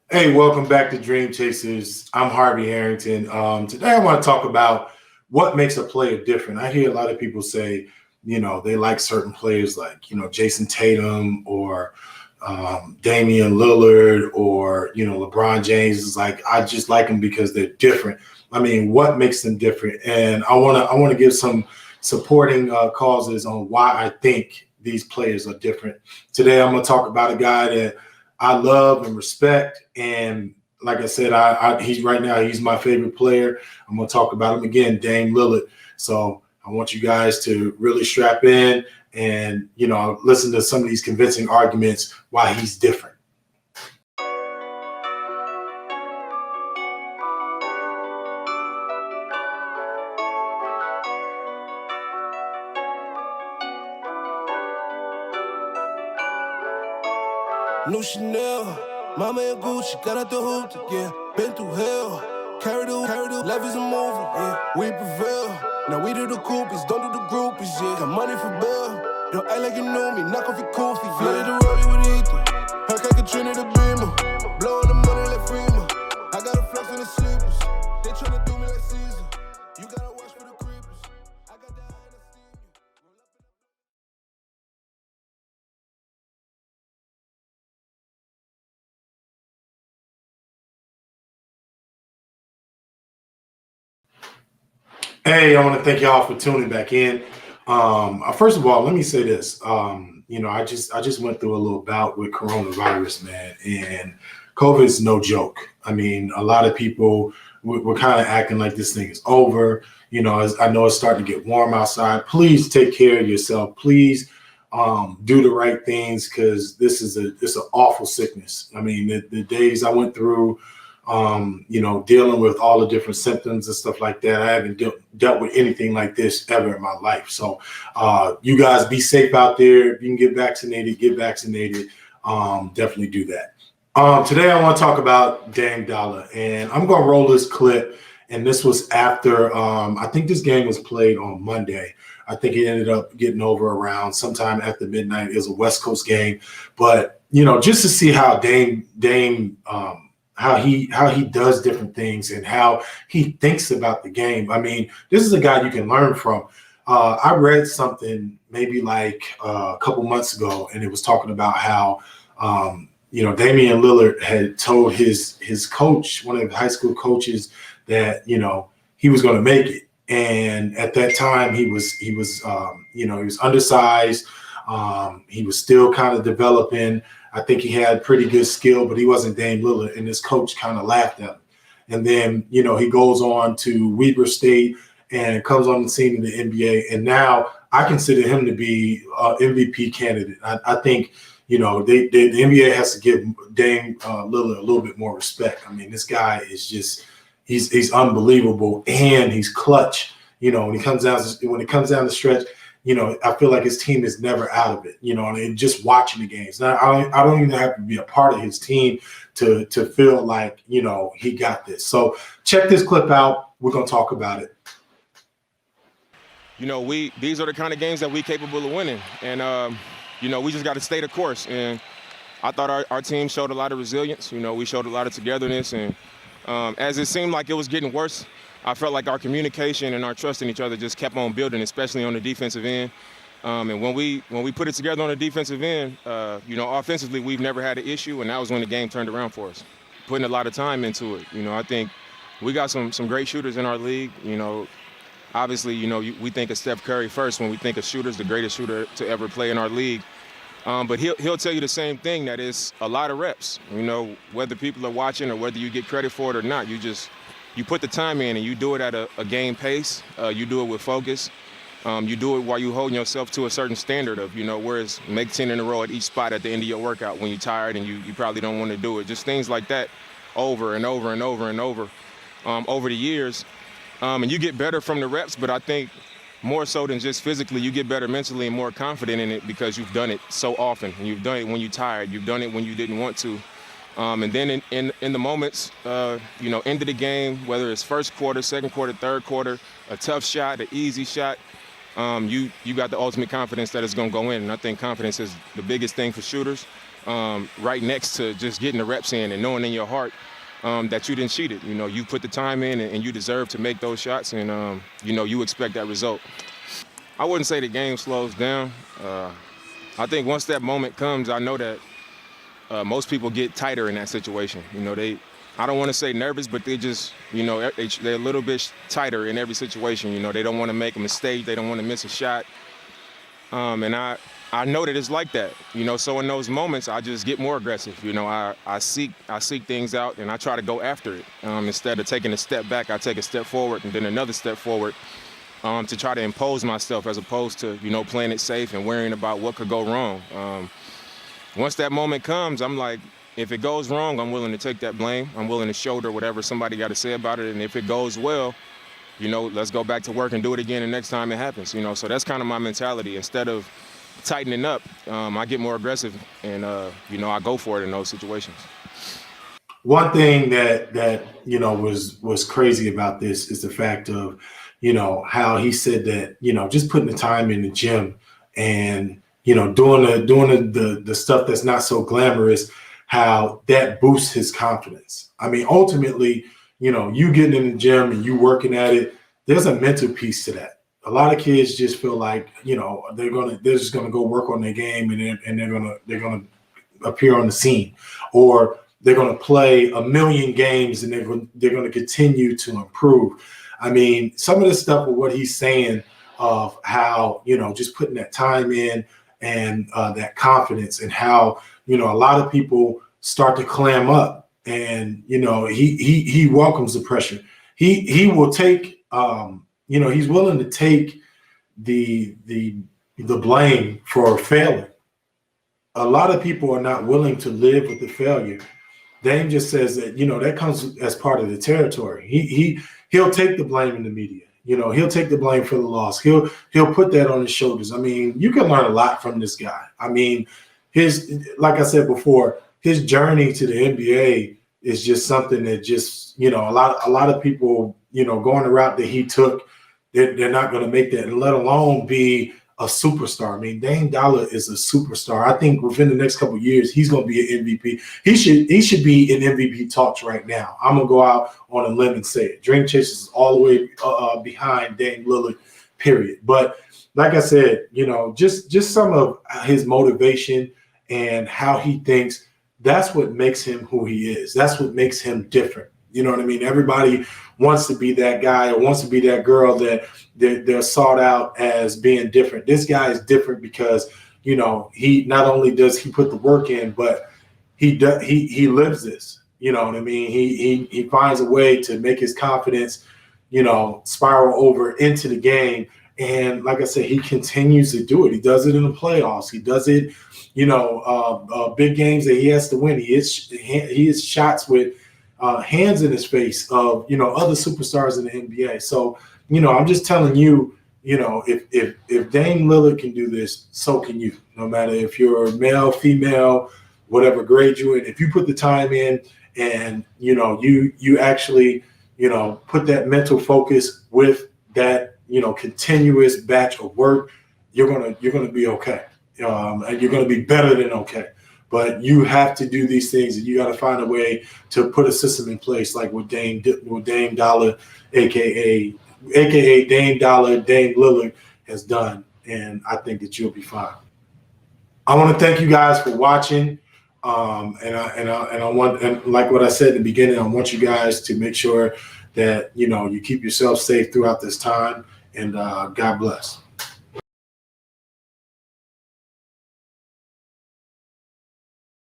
Hey, welcome back to Dream Chasers. I'm Harvey Harrington. Today I want to talk about what makes a player different. I hear a lot of people say, they like certain players like, Jason Tatum or Damian Lillard or, LeBron James is like, I just like them because they're different. I mean, what makes them different? And I want to give some supporting causes on why I think these players are different. Today I'm going to talk about a guy that I love and respect. And like I said, he's right now, he's my favorite player. I'm going to talk about him again, Dame Lillard. So I want you guys to really strap in and, listen to some of these convincing arguments why he's different. New Chanel, Mama and Gucci, got out the hoop, yeah. Been through hell, carry the, life is a movie, yeah. We prevail, now we do the groupies, don't do the groupies, yeah. Got money for bail, don't act like you know me, knock off your coffee, yeah. Flooded the rollie with Ethan, Hurricane Katrina the beamer, blowing the money like FEMA. I got a flex in the sleepers, they tryna do me like Caesar. You gotta watch for the creepers, I got that high in the steam. Hey, I want to thank y'all for tuning back in. First of all, let me say this. I just went through a little bout with coronavirus, man, and COVID is no joke. I mean, a lot of people were kind of acting like this thing is over. I know it's starting to get warm outside. Please take care of yourself. Please do the right things because it's an awful sickness. I mean, the days I went through dealing with all the different symptoms and stuff like that. I haven't dealt with anything like this ever in my life. So you guys be safe out there. If you can get vaccinated, get vaccinated. Definitely do that. Today I want to talk about Dame Dollar, and I'm going to roll this clip. And this was after, I think this game was played on Monday. I think it ended up getting over around sometime after midnight. It was a West Coast game. But, just to see how Dame how he does different things and how he thinks about the game. I mean, this is a guy you can learn from. I read something maybe like a couple months ago, and it was talking about how Damian Lillard had told his coach, one of the high school coaches, that he was going to make it. And at that time, he was undersized. He was still kind of developing. I think he had pretty good skill, but he wasn't Dame Lillard, and his coach kind of laughed at him. And then, he goes on to Weber State and comes on the scene in the NBA. And now I consider him to be an MVP candidate. I think, the NBA has to give Dame Lillard a little bit more respect. I mean, this guy is just he's unbelievable, and he's clutch. When it comes down the stretch. I feel like his team is never out of it, and just watching the games. Now, I don't even have to be a part of his team to feel like, he got this. So check this clip out. We're going to talk about it. These are the kind of games that we're capable of winning. And, we just got to stay the course. And I thought our team showed a lot of resilience. We showed a lot of togetherness. And as it seemed like it was getting worse, I felt like our communication and our trust in each other just kept on building, especially on the defensive end. And when we put it together on the defensive end, offensively, we've never had an issue, and that was when the game turned around for us. Putting a lot of time into it. I think we got some great shooters in our league. Obviously, we think of Steph Curry first when we think of shooters, the greatest shooter to ever play in our league. But he'll tell you the same thing, that it's a lot of reps. Whether people are watching or whether you get credit for it or not, you put the time in and you do it at a game pace. You do it with focus. You do it while you holding yourself to a certain standard of, whereas make 10 in a row at each spot at the end of your workout when you're tired and you probably don't want to do it. Just things like that over and over and over and over the years. And you get better from the reps, but I think more so than just physically, you get better mentally and more confident in it because you've done it so often. And you've done it when you're tired. You've done it when you didn't want to. And then in the moments, end of the game, whether it's first quarter, second quarter, third quarter, a tough shot, an easy shot, you got the ultimate confidence that it's going to go in. And I think confidence is the biggest thing for shooters. right next to just getting the reps in and knowing in your heart that you didn't cheat it. You know, you put the time in and you deserve to make those shots, and you know, you expect that result. I wouldn't say the game slows down. I think once that moment comes, I know that most people get tighter in that situation. You know, I don't want to say nervous, but they just, you know, they're a little bit tighter in every situation. You know, they don't want to make a mistake. They don't want to miss a shot. And I know that it's like that. You know, so in those moments, I just get more aggressive. You know, I seek things out and I try to go after it. Instead of taking a step back, I take a step forward and then another step forward to try to impose myself, as opposed to, you know, playing it safe and worrying about what could go wrong. Once that moment comes, I'm like, if it goes wrong, I'm willing to take that blame. I'm willing to shoulder whatever somebody got to say about it. And if it goes well, you know, let's go back to work and do it again the next time it happens. You know, so that's kind of my mentality. Instead of tightening up, I get more aggressive and, you know, I go for it in those situations. One thing that you know was crazy about this is the fact of, you know, how he said that, you know, just putting the time in the gym and, you know, doing the stuff that's not so glamorous, how that boosts his confidence. I mean, ultimately, you know, you getting in the gym and you working at it, there's a mental piece to that. A lot of kids just feel like, you know, they're just gonna go work on their game and they're gonna appear on the scene, or they're gonna play a million games and they're gonna continue to improve. I mean, some of the stuff with what he's saying of how, you know, just putting that time in and that confidence, and how, you know, a lot of people start to clam up, and, you know, he welcomes the pressure. He will take, you know, he's willing to take the blame for failing. A lot of people are not willing to live with the failure. Dame just says that, you know, that comes as part of the territory. He'll take the blame in the media. You know, he'll take the blame for the loss. He'll put that on his shoulders. I mean, you can learn a lot from this guy. I mean, like I said before, his journey to the NBA is just something that just, you know, a lot of people, you know, going the route that he took, they're not going to make that, and let alone be a superstar. I mean, Dame Dollar is a superstar. I think within the next couple of years, he's going to be an MVP. He should be in MVP talks right now. I'm going to go out on a limb and say it. Dream Chasers is all the way behind Dame Lillard, period. But like I said, you know, just some of his motivation and how he thinks, that's what makes him who he is. That's what makes him different. You know what I mean? Everybody wants to be that guy or wants to be that girl that they're sought out as being different. This guy is different because, you know, he not only does he put the work in, but he lives this. You know what I mean? He finds a way to make his confidence, you know, spiral over into the game. And like I said, he continues to do it. He does it in the playoffs. He does it, you know, big games that he has to win. He hits shots with hands in his face of, you know, other superstars in the NBA. So, you know, I'm just telling you, you know, if Dame Lillard can do this, so can you. No matter if you're male, female, whatever grade you're in, if you put the time in and, you know, you actually, you know, put that mental focus with that, you know, continuous batch of work, you're gonna be okay. And you're gonna be better than okay. But you have to do these things, and you got to find a way to put a system in place, like what Dame Dollar, aka Dame Dollar, Dame Lillard has done, and I think that you'll be fine. I want to thank you guys for watching, and I want, and like what I said in the beginning, I want you guys to make sure that, you know, you keep yourself safe throughout this time, and God bless.